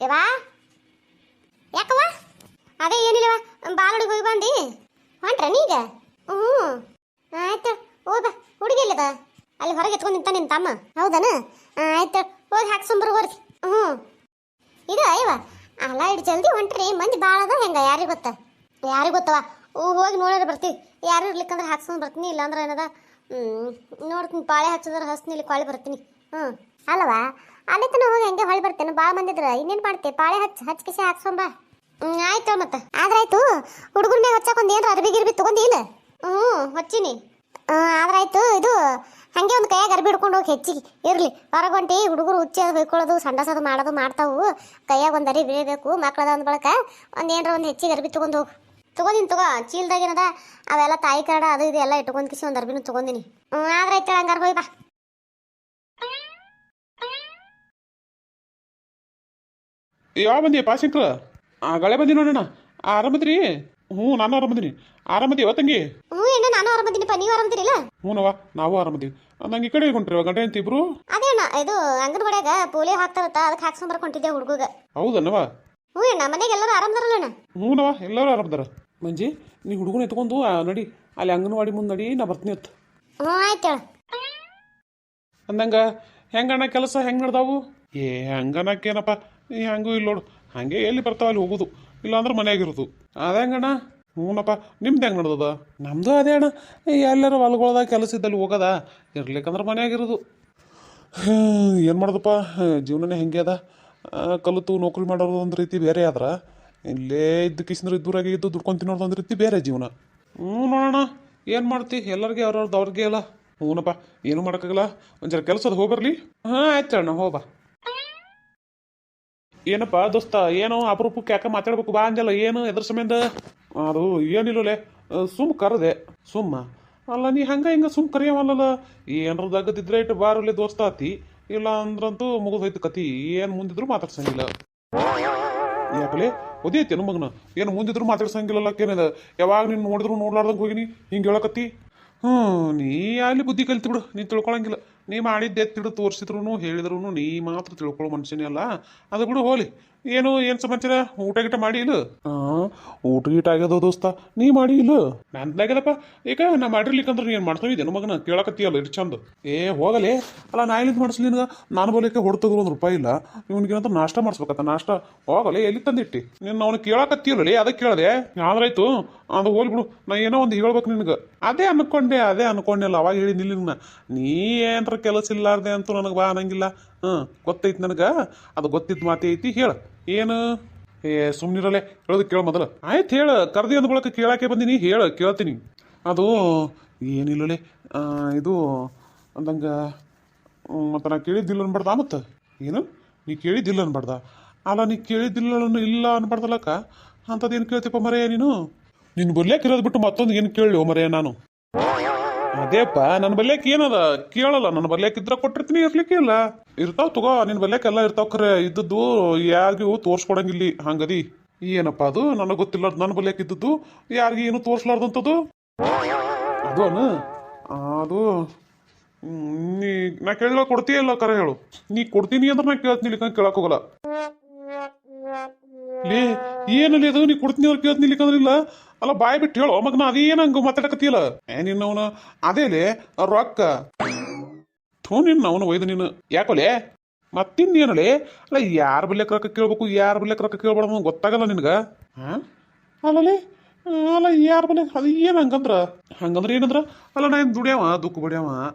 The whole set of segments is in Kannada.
ಯವ್ವಾ ಯಾಕವ್ವ ಅದೇ ಏನಿಲ್ಲವ ಬಾಲುಡಿಗೆ ಹೋಗಿ ಬಂದಿ ಹೊಂಟ್ರ ನೀಗ ಹ್ಞೂ ಆಯ್ತು ಹೋದ ಹುಡುಗಿ ಇಲ್ಲದ ಅಲ್ಲಿ ಹೊರಗೆ ಎತ್ಕೊಂಡು ನಿಂತ ನಿನ್ನ ತಮ್ಮ ಹೌದನ ಆಯ್ತು ಹೋಗಿ ಹಾಕ್ಸೊಂಬರು ಬರ್ರಿ ಹ್ಞೂ ಇದು ಅಯ್ಯವ ಅಲ್ಲ ಇಟ್ಟು ಜಲ್ದಿ ಹೊಂಟ್ರಿ ಮಂದಿ ಭಾಳ ಅದ ಹೆಂಗ ಯಾರಿಗೆ ಗೊತ್ತವ ಹೋಗಿ ನೋಡ್ರಿ ಬರ್ತೀವಿ ಯಾರು ಇರ್ಲಿಕ್ಕಂದ್ರೆ ಹಾಕ್ಸ್ಕೊಂಡು ಬರ್ತೀನಿ ಇಲ್ಲಾಂದ್ರೆ ಏನದ ನೋಡ್ತೀನಿ ಪಾಳೆ ಹಚ್ಚಿದ್ರೆ ಹಸ್ತೀನಿ ಇಲ್ಲಿ ಕೊಳ್ಳಿ ಬರ್ತೀನಿ ಹ್ಞೂ ಅಲ್ಲವಾ ಅಲ್ಲಿ ತನಕ ಹೋಗಿ ಹಂಗೆ ಹೊಳಿ ಬರ್ತೇನೆ ಭಾಳ ಮಂದಿದ್ರ ಇನ್ನೇನು ಮಾಡ್ತೆ ಪಾಳೆ ಹಚ್ಚಿಸಿ ಹಾಕ್ಸೊಂಬ ಆಯ್ತು ಮತ್ತೆ ಆದ್ರಾಯ್ತು ಹುಡುಗರ ಮೇಲೆ ಹಚ್ಚಕೊಂಡ್ ಏನ್ರ ಅರ್ಬಿ ಗಿರ್ಬಿ ತಗೊಂಡಿಲ್ಲ ಹಚ್ಚಿನಿ ಆದ್ರಾಯ್ತು ಇದು ಹಂಗೆ ಒಂದು ಕೈಯಾಗ ಅರ್ಬಿ ಹಿಡ್ಕೊಂಡು ಹೋಗಿ ಹೆಚ್ಚಿಗೆ ಇರ್ಲಿ ಹೊರಗೊಂಟಿ ಹುಡುಗರು ಹುಚ್ಚಿ ಅದು ಹೊಯ್ಕೊಳ್ಳೋದು ಸಂಡಸದು ಮಾಡೋದು ಮಾಡ್ತಾವು ಕೈಯಾಗ ಒಂದು ಅರಿ ಬೀಳಬೇಕು ಮಕ್ಳದ ಒಂದು ಬಳಕ ಒಂದು ಏನರ ಒಂದು ಹೆಚ್ಚಿಗೆ ಅರ್ಬಿ ತಗೊಂಡು ಹೋಗು ತಗೊಂಡಿನಿ ತಗೋ ಚೀಲ್ದಾಗೇನದ ಅವೆಲ್ಲ ತಾಯಿ ಕಾರ್ಡ ಅದು ಇದು ಎಲ್ಲ ಇಟ್ಕೊಂಡ್ ಕಿಸಿ ಒಂದು ಅರ್ಬಿನೂ ತಗೊಂಡಿನಿ ಆದ್ರಾಯ್ತು ಹಂಗಾರ ಹೋಯ್ ಬಾ ಯಾವ ಬಂದಿ ಪಾಶಂಕ್ರ ಗಳೆ ಬಂದಿ ನೋಡೋಣ ಆರಾಮದ್ರಿ ಹ್ಞೂ ನಾನು ಆರಾಮದೀನಿ ಆರಾಮದೀವ ತಂಗಿ ಅಣ್ಣ ನಾನು ಆರಾಮದೀನಿಪ್ಪ ನೀವು ಆರಾಮದಿರಿಲ್ಲ ಹ್ಞೂನವ ನಾವು ಆರಾಮದೀವಿ ನಂಗೆ ಈ ಕಡೆ ಹೊಂಟ್ರಿ ಗಂಟೆ ಅಂತ ಇಬ್ರು ಅದೇ ಅಣ್ಣ ಇದು ಅಂಗನವಾಡ್ಯಾಗ ಪೋಲಿಯೋ ಹಾಕ್ತಾರತ್ತ ಅದಕ್ಕೆ ಹಾಕ್ಸ್ಕೊಂಡ್ ಬರ್ಕೊಂಡಿದ್ದೆ ಹುಡುಗ ಹೌದನ್ನವ ಹ್ಞೂ ಅಣ್ಣ ಮನೆಗೆ ಎಲ್ಲರೂ ಆರಾಮದಾರಲ್ಲ ಅಣ್ಣ ಹ್ಞೂನವ ಎಲ್ಲರೂ ಆರಾಮದಾರ ಮಂಜಿ ನೀ ಹುಡುಗನ ಎತ್ಕೊಂಡು ನಡಿ ಅಲ್ಲಿ ಅಂಗನವಾಡಿ ಮುಂದೆ ನಡಿ ನಾ ಬರ್ತೀನಿ ಅತ್ತ ಆಯ್ತು ಹೇಳ ಅಂದಂಗ ಹೆಂಗಣ್ಣ ಕೆಲಸ ಹೆಂಗೆ ನಡ್ದಾವು ಹಂಗನಕ್ಕೇನಪ್ಪ ಹೆಂಗೂ ಇಲ್ಲಿ ನೋಡು ಹಾಗೆ ಎಲ್ಲಿ ಬರ್ತಾವ ಅಲ್ಲಿ ಹೋಗೋದು ಇಲ್ಲಾಂದ್ರೆ ಮನೆಯಾಗಿರೋದು ಅದೇ ಹೆಂಗಣ್ಣ ಹ್ಞೂನಪ್ಪ ನಿಮ್ದು ಹೆಂಗೆ ನಡ್ದದ ನಮ್ಮದು ಅದೇ ಅಣ್ಣ ಎಲ್ಲರೂ ಹೊಲ್ಗೊಳ್ದಾಗ ಕೆಲಸ ಇದ್ದಲ್ಲಿ ಹೋಗೋದ ಇರ್ಲಿಕ್ಕಂದ್ರೆ ಮನೆಯಾಗಿರೋದು ಏನು ಮಾಡೋದಪ್ಪ ಜೀವನನೇ ಹೆಂಗೆ ಅದ ಕಲಿತು ನೌಕರಿ ಮಾಡೋದು ಒಂದು ರೀತಿ ಬೇರೆ ಆದ್ರೆ ಇಲ್ಲೇ ಇದ್ದು ಕಿಸಿಂದ್ರೆ ಇದ್ದೂರಾಗೆ ಇದ್ದು ದುಡ್ಕೊಂಡು ತಿನ್ನೋದು ಒಂದು ರೀತಿ ಬೇರೆ ಜೀವನ ನೋಡೋಣ ಏನು ಮಾಡ್ತಿ ಎಲ್ಲರಿಗೆ ಅವ್ರವ್ರದ್ದು ಅವ್ರಿಗೆ ಅಲ್ಲ ಹ್ಞೂನಪ್ಪ ಏನು ಮಾಡೋಕ್ಕಾಗಲ್ಲ ಒಂದು ಜರ ಕೆಲಸದ ಹೋಗ್ಬರ್ಲಿ ಆಯ್ತು ಅಣ್ಣ ಹೋಗ್ಬಾ ಏನಪ್ಪ ದೋಸ್ತ ಏನೋ ಅಪರೂಪಕ್ಕೆ ಯಾಕೆ ಮಾತಾಡ್ಬೇಕು ಬಾ ಅಂಜಲ್ಲ ಏನು ಎದ್ರ ಸಂಬಂಧ ಅದು ಏನಿಲ್ಲಲೇ ಸುಮ್ಮ ಕರೆದೆ ಸುಮ್ಮ ಅಲ್ಲ ನೀ ಹಂಗೆ ಹಿಂಗೆ ಸುಮ್ಮ ಕರೆಯವಲ್ಲ ಏನರದಾಗದಿದ್ರೆ ಇಟ್ಟು ಬಾರಲ್ಲಿ ದೋಸ್ತ ಆತಿ ಇಲ್ಲ ಅಂದ್ರಂತೂ ಮುಗಿದೋಯ್ತು ಕತಿ ಏನು ಮುಂದಿದ್ರು ಮಾತಾಡ್ಸಂಗಿಲ್ಲ ಯಾಕಲೆ ಒದಿಯತ್ತೇನು ಮಗನ ಏನು ಮುಂದಿದ್ರು ಮಾತಾಡ್ಸಂಗಿಲ್ಲಕ್ಕೇನಿದೆ ಯಾವಾಗ ನೀನು ನೋಡಿದ್ರು ನೋಡ್ಲಾರ್ದಂಗೆ ಹೋಗಿನಿ ಹಿಂಗೆ ಹೇಳಕತ್ತಿ ನೀ ಅಲ್ಲಿ ಬುದ್ಧಿ ಕಲಿತು ಬಿಡು ನೀನು ತಿಳ್ಕೊಳಂಗಿಲ್ಲ ನೀ ಮಾಡಿದ್ದೆ ತಿಳು ತೋರಿಸಿದ್ರು ಹೇಳಿದ್ರು ನೀ ಮಾತ್ರ ತಿಳ್ಕೊಳ್ಳೋ ಮನುಷ್ಯನೇ ಅಲ್ಲ ಅದು ಬಿಡು ಹೋಲಿ ಏನು ಸಮಾಚಾರ ಊಟ ಗಿಟ ಮಾಡಿ ಇಲ್ಲ ಊಟ ಗೀಟ ಆಗ್ಯದ ದೋಸ್ತ ನೀ ಮಾಡಿ ಇಲ್ಲ ನಂದಾಗ್ಯದಪ್ಪ ಈಗ ನಾ ಮಾಡಿರ್ಲಿಕ್ಕಂದ್ರೆ ನೀನು ಮಾಡ್ತಾವಿದ್ದೇನು ಮಗನ ಕೇಳಕತ್ತೀಯಲ್ಲ ಇಟ್ಟು ಚಂದ ಹೋಗಲೇ ಅಲ್ಲ ನಾ ಎಲ್ಲಿಂದ ಮಾಡಿಸ್ಲಿ ನಿನಗೆ ನಾನು ಬೋಲಿಕ್ಕೆ ಹೊಡ್ತದ್ರು ₹1 ಇಲ್ಲ ಇವನಿಗೇನಂತ ನಾಷ್ಟ ಮಾಡಿಸ್ಬೇಕತ್ತ ನಾಷ್ಟ ಹೋಗಲೇ ಎಲ್ಲಿ ತಂದಿಟ್ಟಿ ನೀನು ಅವನು ಕೇಳಕತ್ತೀಯಲ್ಲೇ ಅದಕ್ಕೆ ಕೇಳಿದೆ ಆದ್ರಾಯ್ತು ಅದು ಹೋಲ್ ಬಿಡು ನಾ ಏನೋ ಒಂದು ಹೇಳ್ಬೇಕು ನಿನಗೆ ಅದೇ ಅನ್ಕೊಂಡೆಲ್ಲ ಅವಾಗ ಹೇಳಿ ನಿಲ್ಲಿನ ನೀ ಏನ್ರ ಕೆಲಸ ಇಲ್ಲಾರ್ದೆ ಅಂತೂ ನನಗೆ ಬಾ ಅನ್ನಂಗಿಲ್ಲ ಗೊತ್ತೈತಿ ನನಗೆ ಅದು ಗೊತ್ತಿದ್ದು ಮಾತೇ ಐತಿ ಹೇಳ ಏನು ಸುಮ್ಮನಿರಲ್ಲೇ ಹೇಳೋದು ಕೇಳ ಮೊದಲು ಆಯ್ತು ಹೇಳ ಕರ್ದಿ ಅಂದ ಬಳಕ ಕೇಳಕ್ಕೆ ಬಂದೀನಿ ಕೇಳ್ತೀನಿ ಅದು ಏನಿಲ್ಲಲೇ ಇದು ಅಂದಂಗ ಮತ್ತು ನಾ ಕೇಳಿದ್ದಿಲ್ಲ ಅನ್ಬಾರ್ದ ಮತ್ತು ಏನು ನೀ ಕೇಳಿದ್ದಿಲ್ಲ ಅನ್ಬಾರ್ದ ಅಲ್ಲ ನೀ ಕೇಳಿದ್ದಿಲ್ಲ ಇಲ್ಲ ಅನ್ಬಾರ್ದಲ್ಲಕ್ಕ ಅಂಥದ್ದೇನು ಕೇಳ್ತೀಪ್ಪ ಮರೆಯ ನೀನು ನಿನ್ನ ಬಲ್ಯಾಕ ಇರೋದು ಬಿಟ್ಟು ಮತ್ತೊಂದು ಏನು ಕೇಳಿ ಮರೆಯ ನಾನು ಅದೇಪ್ಪ ನನ್ನ ಬಲ್ಯಾಕ ಏನದ ಕೇಳಲ್ಲ ನನ್ನ ಬಲ್ಯಾಕ ಇದ್ರ ಕೊಟ್ಟಿರ್ತೀನಿ ಇರ್ಲಿಕ್ಕೆ ಇಲ್ಲ ಇರ್ತಾವ ತಗೋ ನಿನ್ನ ಬಲ್ಯಾಕ ಎಲ್ಲ ಇರ್ತಾವ ಖರೆ ಇದ್ದದ್ದು ಯಾರಿಗೂ ತೋರ್ಸ್ಕೊಡಂಗಿಲ್ಲಿ ಹಂಗದಿ ಏನಪ್ಪ ಅದು ನನಗೆ ಗೊತ್ತಿಲ್ಲ ನನ್ನ ಬಲ್ಯಾಕ ಇದ್ದದ್ದು ಯಾರಿಗೂ ಏನು ತೋರಿಸ್ಲಾರ್ದಂಥದ್ದು ಅದು ನೀ ನಾ ಕೇಳಲ್ಲ ಕೊಡ್ತೀಯಲ್ಲ ಕರೆ ಹೇಳು ನೀ ಕೊಡ್ತೀನಿ ಅಂದ್ರೆ ನಾ ಕೇಳ್ತೀನಿ ಕೇಳಕ್ ಹೋಗಲ್ಲ ಲೇ ಏನಲ್ಲಿ ಅದು ನೀ ಕೊಡ್ತೀನಿ ಅವ್ರು ಕೇಳ್ತೀನಿ ಇಲ್ಲಿಕಂದ್ರಿಲ್ಲ ಅಲ್ಲ ಬಾಯ್ ಬಿಟ್ಟು ಹೇಳೋ ಮಗ ನಾ ಅದೇನು ಹಂಗೆ ಮಾತಾಡಕತ್ತಿಯಲ್ಲ ನಿನ್ನವನ ಅದೇಲೆ ರೊಕ್ಕ ನಿನ್ನ ಅವನು ಒಯ್ದು ನೀನು ಯಾಕೋಲೆ ಮತ್ತಿನ್ನೇನಲೆ ಅಲ್ಲ ಯಾರ ಬಲ್ಯಕ್ಕೆ ರೊಕ್ಕ ಕೇಳ್ಬೇಕು ಯಾರ ಬಲ್ಯಕ್ಕೆ ರೊಕ್ಕ ಕೇಳ್ಬೇಡ ಗೊತ್ತಾಗಲ್ಲ ನಿನ್ಗೆ ಅಲ್ಲಲೇ ಅಲ್ಲ ಯಾರ ಬಲ್ಯ ಅದು ಏನು ಹಂಗಂದ್ರೆ ಏನಂದ್ರ ಅಲ್ಲ ನಾ ಏನು ದುಡಿಯವ ದುಃಖ ಬಡಿಯವ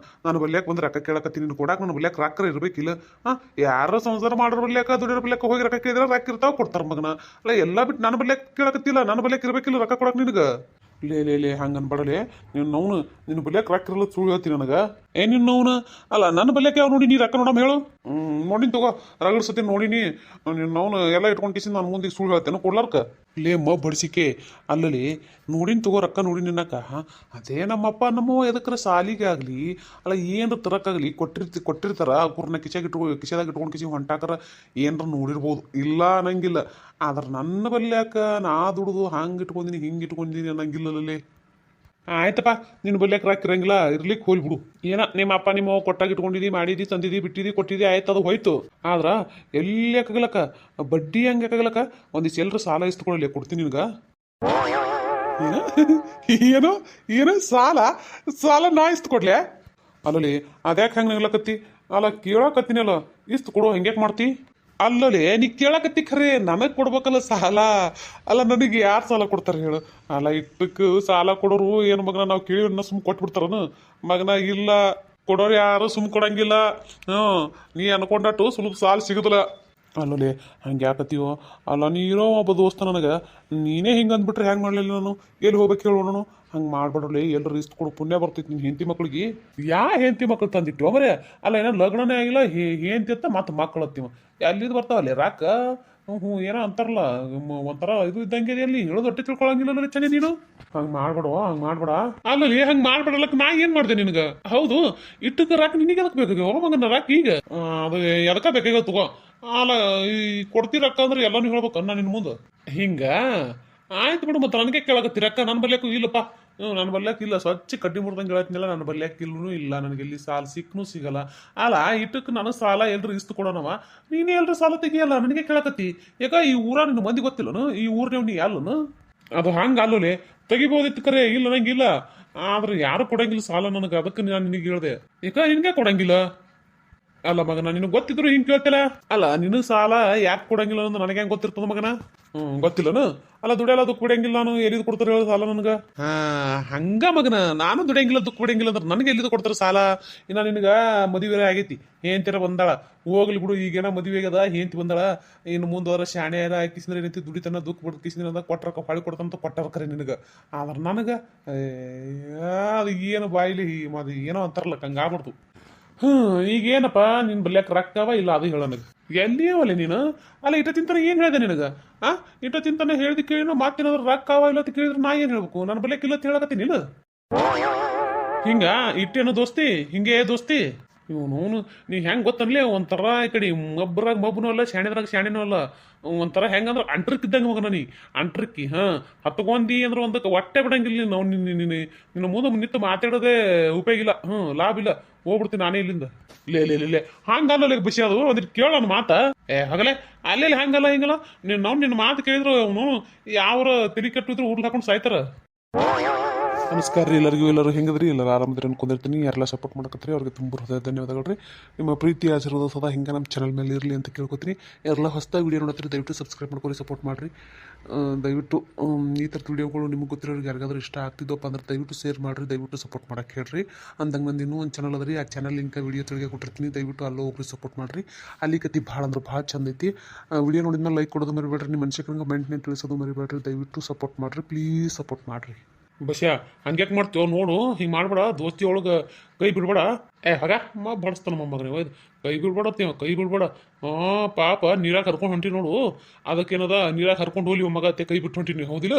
ನಾನು ಬಲ್ಯಾಕ ಬಂದ್ರೆ ರೊಕ್ಕ ಕೇಳಕತ್ತೀನಿ ನೀನು ಕೊಡಾಕ ನನ್ನ ಬಲ್ಯಾಕ ರೊಕ್ಕ ಇರ್ಬೇಕಿಲ್ಲ ಯಾರು ಸಂಸಾರ ಮಾಡೋರ್ ಬಲ್ಯಾಕ ದುಡಿಯೋರ್ ಬಲ್ಯಾಕ ಹೋಗಿ ರೊಕ್ಕ ಕೇಳಿದ್ರೆ ರೊಕ್ಕ ಇರ್ತಾವ ಕೊಡ್ತಾರ ಮಗನ ಅಲ್ಲ ಎಲ್ಲ ಬಿಟ್ಟು ನನ್ನ ಬಲ್ಯಾಕ ಕೇಳಕತ್ತಿಲ್ಲ ನನ್ನ ಬಲ್ಯಾಕ ಇರ್ಬೇಕಿಲ್ಲ ರೊಕ್ಕ ಕೊಡಾಕ ನಿನಗೆ ಲೇ ಹಂಗೆ ಅನ್ಬಾಡಲೆ ನಿನ್ನ ನಿನ್ನ ಬಲ್ಯಾಕ ರೊಕ್ಕ ಇರಲ್ಲ ಸುಳ್ಳು ಹೇಳ್ತೀನಿ ನನಗೆ ನಿನ್ನವನು ಅಲ್ಲ ನನ್ನ ಬಲ್ಯಾಕ ಯಾವ ನೋಡಿ ನೀ ರೊಕ್ಕ ನೋಡಮ್ಮ ಹೇಳು ನೋಡಿನಿ ತಗೋ ರಗಡ್ ಸತಿ ನೋಡಿನಿ ನಿನ್ನವನು ಎಲ್ಲ ಇಟ್ಕೊಂಡು ಕಿಸಿ ನಾನು ಮುಂದೆ ಸುಳ್ಳು ಹೇಳ್ತೇನೆ ಕೊಡ್ಲಾರ್ಕ ಲೇ ಬಡಿಸಿಕೆ ಅಲ್ಲಲ್ಲಿ ನೋಡಿನ ತಗೋ ರೊಕ್ಕ ನೋಡಿ ನಿನ್ನಕ್ಕ ಅದೇ ನಮ್ಮಪ್ಪ ನಮ್ಮವ್ವ ಎದಕ್ರ ಸಾಲಿಗೆ ಆಗಲಿ ಅಲ್ಲ ಏನರ ತರಕ್ಕಾಗಲಿ ಕೊಟ್ಟಿರ್ತಾರ ಅವ್ರನ್ನ ಕಿಸೆದಾಗ ಇಟ್ಕೊಂಡು ಕಿಸಿ ಹೊಂಟಾಕರ ಏನರ ನೋಡಿರ್ಬೋದು ಇಲ್ಲ ಅನ್ನಂಗಿಲ್ಲ ಆದ್ರೆ ನನ್ನ ಬಲ್ಯಾಕ ನಾ ದುಡ್ದು ಹಂಗೆ ಇಟ್ಕೊಂಡಿನಿ ಹಿಂಗೆ ಇಟ್ಕೊಂಡಿನಿ ಅನ್ನಂಗಿಲ್ಲಲ್ಲೇ ಆಯ್ತಪ್ಪ ನಿನ್ನ ಬಲ್ಯಾಕ ರಾಕಿರಂಗಿಲ್ಲ ಇರ್ಲಿಕ್ಕೆ ಹೋಗ್ಬಿಡು ಏನ ನಿಮ್ಮ ಅಪ್ಪ ನಿಮ್ಮ ಅವ್ವ ಕೊಟ್ಟಾಗ ಇಟ್ಕೊಂಡಿದಿ ಮಾಡಿದಿ ತಂದಿದಿ ಬಿಟ್ಟಿದಿ ಕೊಟ್ಟಿದಿ ಆಯ್ತು ಅದು ಹೋಯ್ತು ಆದ್ರ ಎಲ್ಲಿ ಯಾಕಾಗಲಕ್ಕ ಬಡ್ಡಿ ಹಂಗೆ ಯಾಕಾಗಲಕ್ಕ ಒಂದಿಷ್ಟು ಎಲ್ಲರೂ ಸಾಲ ಇಸ್ಕೊಳ್ಳಿ ಕೊಡ್ತೀನಿ ನಿನಗ ಏನು ಏನು ಸಾಲ ಸಾಲ ನಾ ಇಷ್ಟು ಕೊಡ್ಲೆ ಅಲ್ಲಲ್ಲಿ ಅದ್ಯಾಕೆ ಹಂಗೆ ನಗ್ಲಕತ್ತಿ ಅಲ್ಲ ಕೇಳಕತ್ತೀನಲ್ಲ ಇಷ್ಟು ಕೊಡು ಹೆಂಗ್ಯಾಕೆ ಮಾಡ್ತಿ ಅಲ್ಲಲ್ಲಿ ನೀ ಕೇಳಕತ್ತಿ ಖರೆ ನನಗೆ ಕೊಡ್ಬೇಕಲ್ಲ ಸಾಲ ಅಲ್ಲ ನನಗೆ ಯಾರು ಸಾಲ ಕೊಡ್ತಾರೆ ಹೇಳು ಅಲ್ಲ ಇಟ್ಟಕ್ಕೆ ಸಾಲ ಕೊಡೋರು ಏನು ಮಗನ ನಾವು ಕೇಳಿನ ಸುಮ್ಮ ಕೊಟ್ಬಿಡ್ತಾರನು ಮಗನ ಇಲ್ಲ ಕೊಡೋರು ಯಾರು ಸುಮ್ಮ ಕೊಡಂಗಿಲ್ಲ ಹ್ಞೂ ನೀ ಅನ್ಕೊಂಡಟ್ಟು ಸುಲಭ ಸಾಲ ಸಿಗುದಿಲ್ಲ ಅಲ್ಲಲ್ಲಿ ಹಂಗೆ ಯಾಕತ್ತೀವೋ ಅಲ್ಲ ನೀನೋ ಒಬ್ಬ ದೋಸ್ತ ನನಗೆ ನೀನೇ ಹಿಂಗೆ ಅಂದ್ಬಿಟ್ರೆ ಹೆಂಗೆ ಮಾಡಲಿಲ್ಲ ನಾನು ಎಲ್ಲಿ ಹೋಗ್ಬೇಕು ಹೇಳೋಣ ಹಂಗೆ ಮಾಡ್ಬೇಡ್ರಲ್ಲಿ ಎಲ್ಲರೂ ಇಷ್ಟು ಕೊಡು ಪುಣ್ಯ ಬರ್ತೈತಿ ನಿನ್ನ ಹೆಂಡತಿ ಮಕ್ಳಿಗೆ ಹೆಂಡತಿ ಮಕ್ಳು ತಂದಿಟ್ಟು ಮರೆ ಅಲ್ಲ ಏನೋ ಲಗ್ನನೇ ಆಗಿಲ್ಲ ಹೆಂಡತಿ ಅಂತ ಮತ್ತೆ ಮಕ್ಕಳು ಹತ್ತೀವ ಎಲ್ಲಿದ್ದು ಬರ್ತಾವಲ್ಲಿ ರಾಕ ಏನೋ ಅಂತಾರಲ್ಲ ಒಂಥರ ಇದು ಇದ್ದಂಗೆ ಎಲ್ಲಿ ಹೇಳೋದು ಹೊಟ್ಟೆ ತಿಳ್ಕೊಳಂಗಿಲ್ಲ ಚೆನ್ನಿ ನೀನು ಹಂಗೆ ಮಾಡ್ಬೇಡ ಅಲ್ಲಲ್ಲಿ ಹಂಗೆ ಮಾಡ್ಬೇಡಲ್ಲಕ್ಕ ನಾ ಏನು ಮಾಡಿದೆ ನಿನಗೆ ಹೌದು ಇಟ್ಟಕ್ಕೆ ರಾಕ್ ನಿನಗೆ ಎದಕ್ಕೆ ಬೇಕಾಗ ಮಗನ ರಾಕ್ ಈಗ ಅದು ಎದಕ್ಕೆ ಬೇಕಾಗ ತಗೋ ಅಲ್ಲ ಈ ಕೊಡ್ತೀರಕ್ಕ ಅಂದ್ರೆ ಎಲ್ಲಾನು ಹೇಳ್ಬೇಕು ನಾ ನಿನ್ನ ಮುಂದೆ ಹಿಂಗ ಆಯ್ತು ಬಿಡು ಮತ್ತೆ ನನಗೆ ಕೇಳಕತ್ತೀರಕ್ಕ ನನ್ನ ಬಲ್ಯಾಕು ಇಲ್ಲಪ್ಪ ನನ್ನ ಬಲ್ಯಾಕ ಇಲ್ಲ ಸ್ವಚ್ಛ ಕಡ್ಡಿ ಮುಡ್ದಂಗೆ ಹೇಳತ್ನಿಲ್ಲ ನನ್ನ ಬಲ್ಯಾಕ ಇಲ್ಲೂ ಇಲ್ಲ ನನಗೆ ಎಲ್ಲಿ ಸಾಲ ಸಿಕ್ಕನೂ ಸಿಗಲ್ಲ ಅಲ್ಲ ಇಟ್ಟಕ್ಕೆ ನನಗೆ ಸಾಲ ಎಲ್ರು ಇಷ್ಟು ಕೊಡೋಣವ ನೀನೇ ಎಲ್ರು ಸಾಲ ತೆಗಿಯಲ್ಲ ನನಗೆ ಕೇಳಕತ್ತಿ ಯಾಕ ಈ ಊರ ನಿನ್ನ ಮಂದಿ ಗೊತ್ತಿಲ್ಲನು ಈ ಊರ್ನೇವ್ ನೀ ಅಲ್ಲನು ಅದು ಹಂಗೆ ಅಲ್ಲೋಲೆ ತೆಗಿಬೋದಿತ್ತು ಕರೆ ಇಲ್ಲ ನಂಗಿಲ್ಲ ಆದ್ರೆ ಯಾರು ಕೊಡಂಗಿಲ್ಲ ಸಾಲ ನನಗೆ ಅದಕ್ಕೆ ನಾನು ನಿನಗೆ ಹೇಳ್ದೆ ಯಾಕ ನಿನಗೆ ಕೊಡಂಗಿಲ್ಲ ಅಲ್ಲ ಮಗನ ನಿನಗೆ ಗೊತ್ತಿದ್ರು ಹಿಂಗೆ ಕೇಳ್ತಿಲ್ಲ ಅಲ್ಲ ನಿನಗೆ ಸಾಲ ಯಾಕೆ ಕೊಡಂಗಿಲ್ಲ ಅನ್ನೋದು ನನಗೆ ಹೆಂಗೆ ಗೊತ್ತಿರ್ತದ ಮಗನ ಗೊತ್ತಿಲ್ಲನು ಅಲ್ಲ ದುಡಿಯಲ್ಲ ದುಃಖ ಬಿಡಂಗಿಲ್ಲ ನಾನು ಎಲ್ಲಿದು ಕೊಡ್ತಾರೆ ಹೇಳೋ ಸಾಲ ನನಗೆ ಹಂಗ ಮಗನ ನಾನು ದುಡಿಯಂಗಿಲ್ಲ ದುಃಖ ಬಿಡಂಗಿಲ್ಲ ಅಂದ್ರೆ ನನಗೆ ಎಲ್ಲಿದು ಕೊಡ್ತಾರೆ ಸಾಲ ಇನ್ನು ನಿನಗೆ ಮದುವೆ ಆಗೈತಿ ಹೇಂತಿರ ಬಂದಾಳ ಹೋಗ್ಲಿ ಬಿಡು ಈಗೇನ ಮದುವೆ ಆಗ್ಯದ ಹೇಂತಿ ಬಂದಾಳ ಇನ್ನು ಮುಂದೋರ ಶಾಣೆ ಕಿಸಿದ್ರೆ ಏನೈತಿ ದುಡಿತನ ದುಃಖ ಬಿಡು ಕಿಸಿದ್ರೆ ಕೊಟ್ರ ಹೊಳಿ ಕೊಡ್ತಂತ ಕೊಟ್ಟಾರ ಕರೆ ನಿನಗೆ ಆದ್ರೆ ನನಗೆ ಅದು ಏನು ಬಾಯಿಲಿ ಅದು ಏನೋ ಅಂತಾರಲ್ಲ ಹಂಗಾಗ್ಬಿಡ್ತು ಈಗೇನಪ್ಪ ನಿನ್ ಬಲ್ಯಾಕ ರೊಕ್ಕವ ಇಲ್ಲ ಅದು ಹೇಳ ನನಗೆ ಎಲ್ಲಿ ಅವಲ್ಲ ನೀನು ಅಲ್ಲ ಇಟ್ಟ ತಿಂತಾನೆ ಏನು ಹೇಳಿದೆ ನಿನಗೆ ಇಟ್ಟ ತಿಂತಾನೆ ಹೇಳ್ದಿ ಕೇಳಿನ ಮಾತೇನಾದ್ರು ರೊಕ್ಕವ ಇಲ್ಲ ಅಂತ ಕೇಳಿದ್ರೆ ನಾ ಏನು ಹೇಳ್ಬೇಕು ನನ್ನ ಬಲ್ಯಾಕ ಇಲ್ಲ ಅಂತ ಹೇಳಕತ್ತೀನಿ ನೀನು ಹಿಂಗ ಇಟ್ಟೇನು ದೋಸ್ತಿ ಹಿಂಗೆ ದೋಸ್ತಿ ಇವನು ನೀ ಹೆಂಗೆ ಗೊತ್ತನ್ಲಿ ಒಂಥರ ಈ ಕಡೆ ಮಬ್ಬರಾಗ ಮಬ್ಬನೂ ಅಲ್ಲ ಶಾಣಿದ್ರಾಗ ಶಾಣಿನೂ ಅಲ್ಲ ಒಂಥರ ಹೆಂಗಂದ್ರೆ ಅಂಟ್ರಕ್ಕಿದ್ದಂಗೆ ಮಗನ ನೀ ಅಂಟ್ರಕ್ಕಿ ಹತ್ಕೊಂಡಿ ಅಂದ್ರೆ ಒಂದಕ್ಕೆ ಹೊಟ್ಟೆ ಬಿಡಂಗಿಲ್ಲ ನಾವು ನಿನ್ನ ಮುಂದೆ ನಿಂತು ಮಾತಾಡೋದೇ ಉಪಯೋಗ ಇಲ್ಲ ಲಾಭ ಇಲ್ಲ ಹೋಗ್ಬಿಡ್ತೀನಿ ನಾನೇ ಇಲ್ಲಿಂದ ಇಲ್ಲೇ ಹಂಗಲ್ಲ ಬಿಸಿ ಅದು ಒಂದಿಟ್ಟು ಕೇಳೋಣ ಮಾತ ಹಾಗಲೇ ಅಲ್ಲೆಲ್ಲಿ ಹಂಗಲ್ಲ ಹಿಂಗಲ್ಲ ನಿನ್ನ ಮಾತು ಕೇಳಿದ್ರು ಅವನು ಯಾವ್ರ ತಿಳಿ ಕಟ್ಟಿದ್ರು ಊರ್ಲಿ ಹಾಕೊಂಡು ಸಾಯ್ತಾರ ನಮಸ್ಕಾರ ರೀ ಎಲ್ಲರೂ ಹೆಂಗದ್ರಿ ಎಲ್ಲರೂ ಆರಾಮದ್ರಿ ಅನ್ಕೊಂಡಿರ್ತೀನಿ ಯಾರೆಲ್ಲ ಸಪೋರ್ಟ್ ಮಾಡಕತ್ರಿ ಅವ್ರಿಗೆ ತುಂಬ ಹೃದಯ ಧನ್ಯವಾದಗಳು ರೀ ನಿಮ್ಮ ಪ್ರೀತಿ ಆಶೀರ್ವಾದ ಸದಾ ಹಿಂಗೆ ನಮ್ಮ ಚಾನಲ್ ಮೇಲೆ ಇರಲಿ ಅಂತ ಕೇಳ್ಕೊತೀನಿ ಯಾರೆಲ್ಲ ಹೊಸದಾಗಿ ವಿಡಿಯೋ ನೋಡ್ತೀರಿ ದಯವಿಟ್ಟು ಸಬ್ಸ್ಕ್ರೈಬ್ ಮಾಡ್ಕೊಂಡು ಸಪೋರ್ಟ್ ಮಾಡಿರಿ ದಯವಿಟ್ಟು ಈ ಥರದ ವಿಡಿಯೋಗಳು ನಿಮ್ಗೆ ಗೊತ್ತಿರೋರಿಗೆ ಯಾರಿಗಾದ್ರೂ ಇಷ್ಟ ಆಗ್ತಿದ್ದಪ್ಪ ಅಂದ್ರೆ ದಯವಿಟ್ಟು ಶೇರ್ ಮಾಡಿರಿ ದಯವಿಟ್ಟು ಸಪೋರ್ಟ್ ಮಾಡಕ್ಕೆ ಹೇಳ್ರಿ ಅಂದಂಗೆ ನಂದು ಇನ್ನೂ ಒಂದು ಚಾನಲ್ ಅದ ರೀ ಆ ಚಾನಲ್ ಲಿಂಕ್ ವಿಡಿಯೋ ತೆಳಗೆ ಕೊಟ್ಟಿರ್ತೀನಿ ದಯವಿಟ್ಟು ಅಲ್ಲೋ ಹೋಗ್ರಿ ಸಪೋರ್ಟ್ ಮಾಡಿರಿ ಅಲ್ಲಿ ಕತ್ತಿ ಭಾಳ ಅಂದ್ರೆ ಭಾಳ ಚಂದ ಐತಿ ವಿಡಿಯೋ ನೋಡಿದ್ಮೇಲೆ ಲೈಕ್ ಕೊಡೋದು ಮರಿಬೇಡ್ರಿ ನಿಮ್ಮ ಮನುಷ್ಯರಿಗೆ ಕಮೆಂಟ್ನೇ ತಿಳಿಸೋದು ಮರಿಬೇಡ್ರಿ ದಯವಿಟ್ಟು ಸಪೋರ್ಟ್ ಮಾಡಿರಿ ಪ್ಲೀಸ್ ಸಪೋರ್ಟ್ ಮಾಡಿರಿ ಬಸ್ಯಾ ಹಂಗ್ಯಾಕೆ ಮಾಡ್ತೀವೋ ನೋಡು ಹಿಂಗೆ ಮಾಡ್ಬೇಡ ದೋಸ್ತಿ ಒಳಗೆ ಕೈ ಬಿಡ್ಬೇಡ ಹಾಗ ಬಡಿಸ್ತಾನ ಮಮ್ಮಗ್ರಿ ಒಯ್ದು ಕೈ ಬಿಡ್ಬೇಡತ್ತೀವ ಕೈ ಬಿಡ್ಬೇಡ ಪಾಪ ನೀರಾಗ ಹರ್ಕೊಂಡು ಹೊಂಟಿ ನೋಡು ಅದಕ್ಕೇನದ ನೀರಾಗ ಹರ್ಕೊಂಡು ಹೋಗ್ಲಿ ಮಗ ಅತ್ತೆ ಕೈ ಬಿಟ್ಟು ಹೊಂಟೀನಿ ಹೌದಿಲ್ಲ